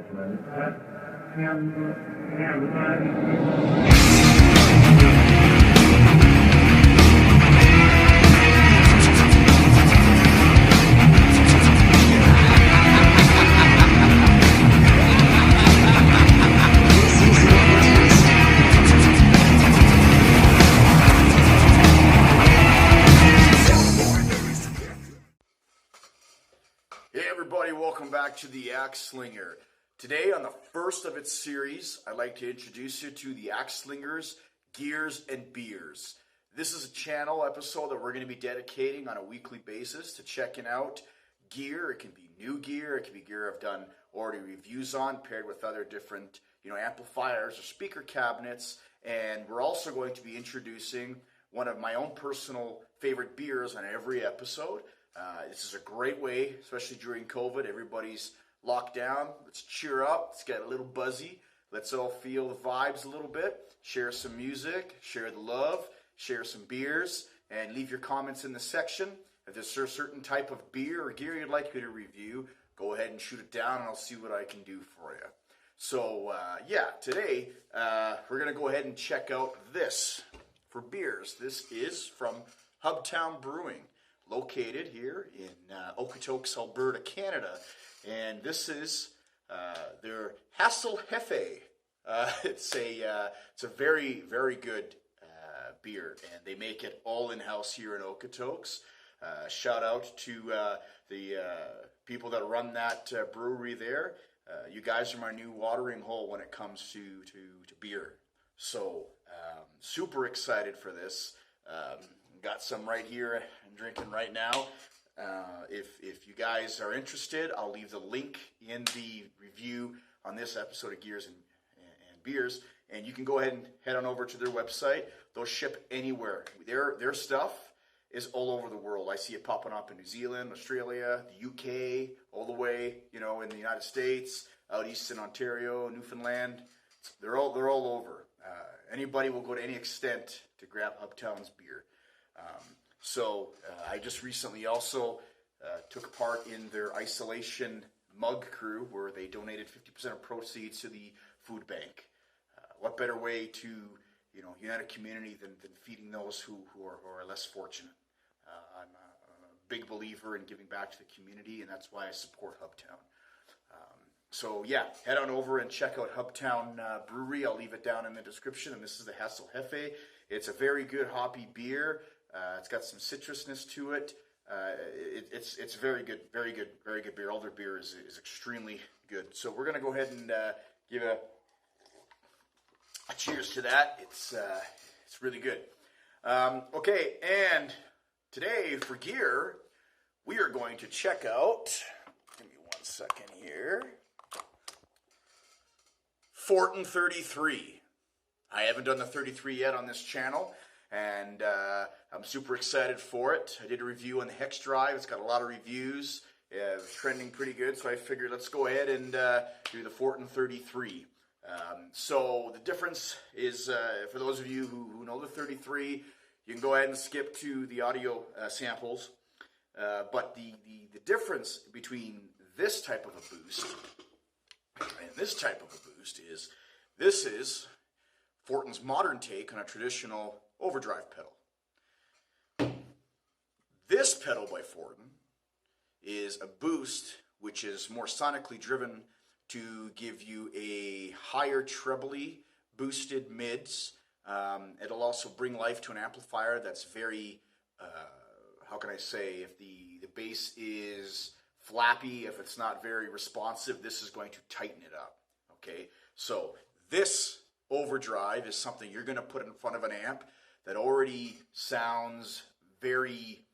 Hey everybody, welcome back to the Axe Slinger. Today on the first of its series, I'd like to introduce you to the Axe Slingers, Gears, and Beers. This is a channel episode that we're going to be dedicating on a weekly basis to checking out gear. It can be new gear, it can be gear I've done already reviews on, paired with other different amplifiers or speaker cabinets. And we're also going to be introducing one of my own personal favorite beers on every episode. This is a great way, especially during COVID. Everybody's locked down. Let's cheer up. Let's get a little buzzy. Let's all feel the vibes a little bit. Share some music, share the love, share some beers, and leave your comments in the section. If there's a certain type of beer or gear you'd like me to review, go ahead and shoot it down and I'll see what I can do for you. So, today we're going to go ahead and check out this for beers. This is from HUBTOWN Brewing, located here in Okotoks, Alberta, Canada. And this is their Hassel Hefe. It's a very, very good beer, and they make it all in-house here in Okotoks. Shout out to the people that run that brewery there. You guys are my new watering hole when it comes to beer. So, super excited for this. Got some right here I'm drinking right now. If you guys are interested, I'll leave the link in the review on this episode of Gears and Beers, and you can go ahead and head on over to their website. They'll ship anywhere. Their stuff is all over the world. I see it popping up in New Zealand, Australia, the UK, all the way, in the United States, out east in Ontario, Newfoundland. They're all over. Anybody will go to any extent to grab HUBTOWN's beer. I just recently also took part in their isolation mug crew, where they donated 50% of proceeds to the food bank. What better way to unite a community than feeding those who are less fortunate? I'm a big believer in giving back to the community, and that's why I support HUBTOWN. Head on over and check out HUBTOWN Brewery. I'll leave it down in the description. And this is the Hassel Hefe. It's a very good hoppy beer. It's got some citrusness to it. It's very good, very good, very good beer. All their beer is extremely good. So we're going to go ahead and give a cheers to that. It's really good. Okay, and today for gear, we are going to check out, give me 1 second here, Fortin 33. I haven't done the 33 yet on this channel, and I'm super excited for it. I did a review on the Hex Drive. It's got a lot of reviews. It's trending pretty good, so I figured let's go ahead and do the Fortin 33. So the difference is, for those of you who know the 33, you can go ahead and skip to the audio samples. But the difference between this type of a boost and this type of a boost is, this is Fortin's modern take on a traditional overdrive pedal. This pedal by Fortin is a boost which is more sonically driven to give you a higher trebly boosted mids. It'll also bring life to an amplifier that's very, how can I say, if the bass is flappy, if it's not very responsive, this is going to tighten it up, okay? So this overdrive is something you're going to put in front of an amp that already sounds very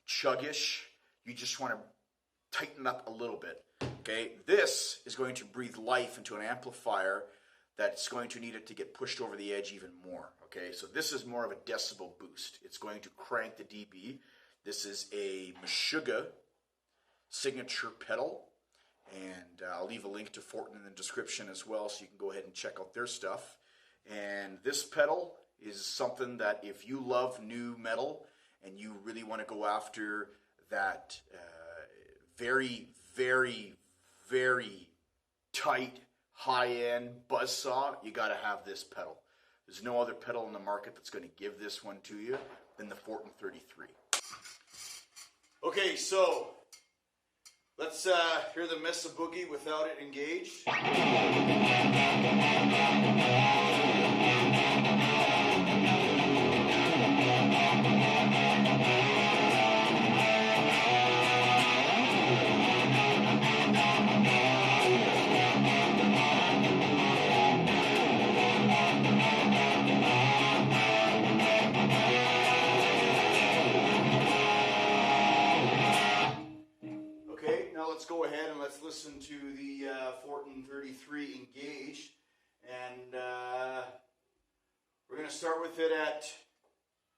chuggish. You just want to tighten up a little bit, okay? This is going to breathe life into an amplifier that's going to need it to get pushed over the edge even more, okay? So this is more of a decibel boost. It's going to crank the dB. This is a Meshuggah signature pedal, and I'll leave a link to Fortin in the description as well, so you can go ahead and check out their stuff. And this pedal is something that if you love new metal and you really want to go after that very, very, very tight, high-end buzzsaw, you got to have this pedal. There's no other pedal in the market that's going to give this one to you than the Fortin 33. Okay, so let's hear the Mesa Boogie without it engaged. Let's go ahead and let's listen to the Fortin 33 engaged, and we're going to start with it at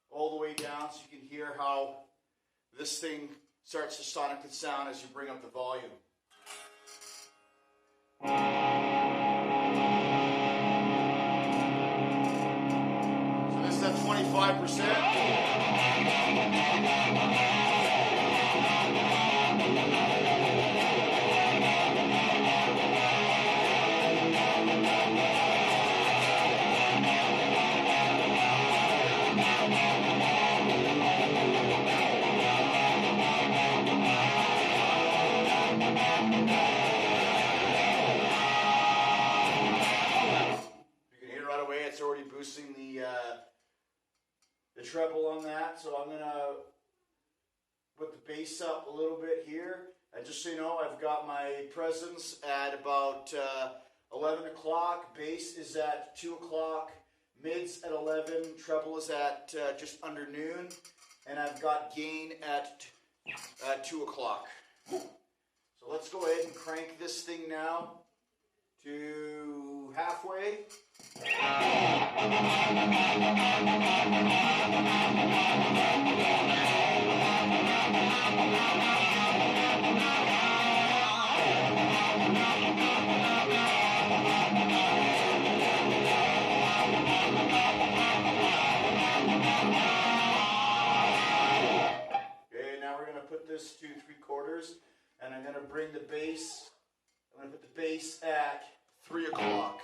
all the way down so you can hear how this thing starts to sonically sound as you bring up the volume. So this is at 25%. Boosting the treble on that, so I'm gonna put the bass up a little bit here. And just so you know, I've got my presence at about 11 o'clock. Bass is at 2 o'clock. Mids at 11. Treble is at just under noon, and I've got gain at 2 o'clock. So let's go ahead and crank this thing now to halfway. Okay, now we're going to put this to 3/4, and I'm going to bring the bass. I'm going to put the bass at 3 o'clock.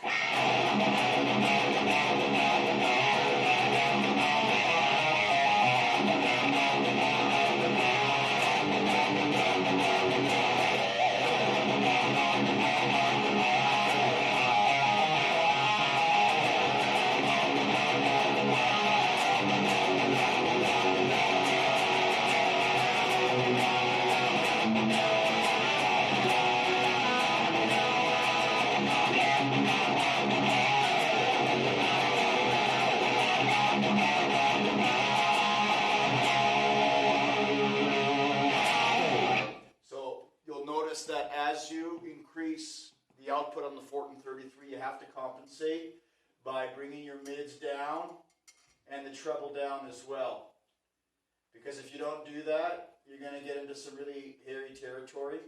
That as you increase the output on the Fortin 33, you have to compensate by bringing your mids down and the treble down as well. Because if you don't do that, you're going to get into some really hairy territory.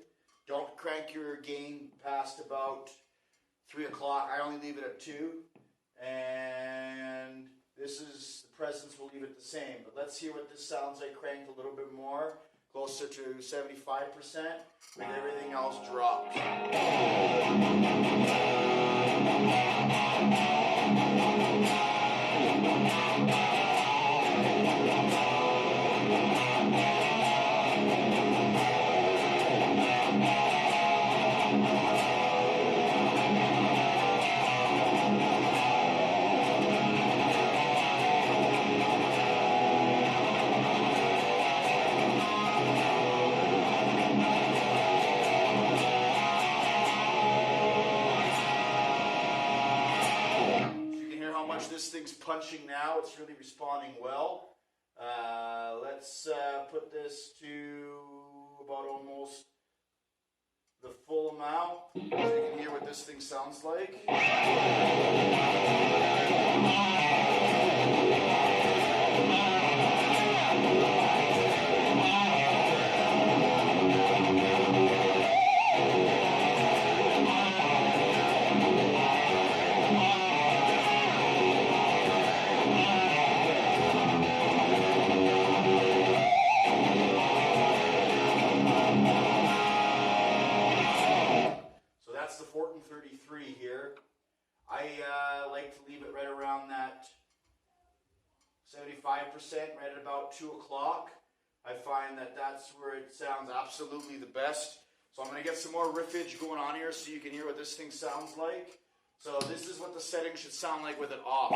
Don't crank your gain past about 3 o'clock. I only leave it at 2. And this is, the presence will leave it the same. But let's hear what this sounds like cranked a little bit more. Closer to 75%, with everything else dropped. This thing's punching now. It's really responding well. Let's put this to about almost the full amount so you can hear what this thing sounds like. the Fortin 33 here. I like to leave it right around that 75%, right at about 2 o'clock. I find that that's where it sounds absolutely the best. So I'm going to get some more riffage going on here so you can hear what this thing sounds like. So this is what the setting should sound like with it off.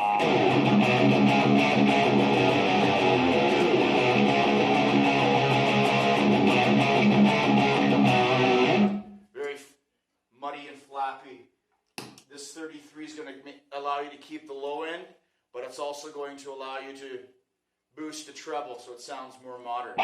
Very muddy and flappy. This 33 is going to allow you to keep the low end, but it's also going to allow you to boost the treble so it sounds more modern.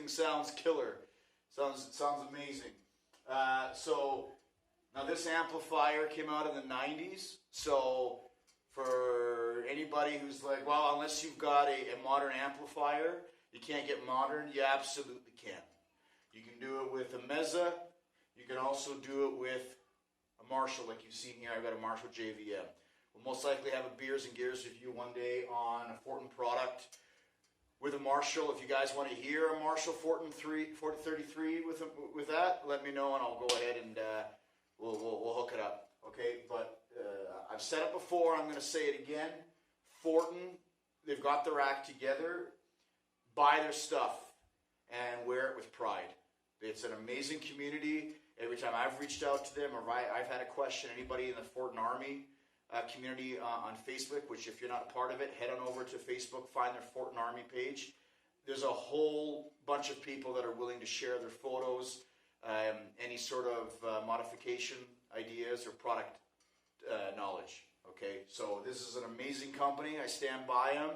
Sounds killer. Sounds amazing. So now this amplifier came out in the 90s. So for anybody who's like, well, unless you've got a modern amplifier, you can't get modern. You absolutely can. You can do it with a Meza. You can also do it with a Marshall, like you've seen here. I've got a Marshall JVM. We'll most likely have a Beers and Gears review one day on a Fortin product with a Marshall. If you guys want to hear a Marshall Fortin 33 with that, let me know and I'll go ahead and we'll hook it up. Okay, but I've said it before, I'm going to say it again. Fortin, they've got their act together. Buy their stuff and wear it with pride. It's an amazing community. Every time I've reached out to them or I've had a question, anybody in the Fortin Army community on Facebook, which if you're not a part of it, head on over to Facebook, find their Fortin Army page. There's a whole bunch of people that are willing to share their photos, any sort of modification ideas or product knowledge. Okay, so this is an amazing company. I stand by them.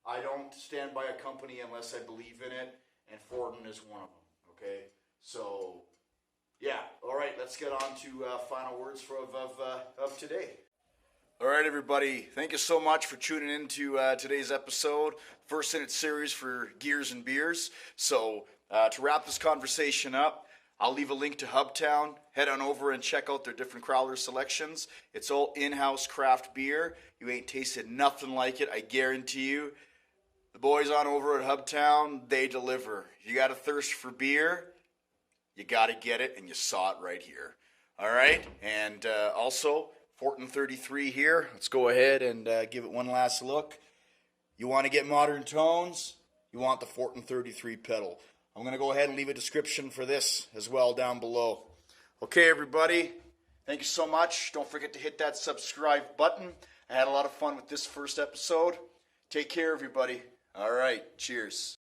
I don't stand by a company unless I believe in it, and Fortin is one of them. Okay, so yeah, all right, let's get on to final words of today. All right, everybody, thank you so much for tuning in to today's episode, first in its series for Gears and Beers. So to wrap this conversation up, I'll leave a link to HUBTOWN. Head on over and check out their different crowler selections. It's all in-house craft beer. You ain't tasted nothing like it, I guarantee you. The boys on over at HUBTOWN, they deliver. You got a thirst for beer, you got to get it, and you saw it right here. All right, and also Fortin 33 here. Let's go ahead and give it one last look. You want to get modern tones? You want the Fortin 33 pedal. I'm going to go ahead and leave a description for this as well down below. Okay, everybody. Thank you so much. Don't forget to hit that subscribe button. I had a lot of fun with this first episode. Take care, everybody. All right. Cheers.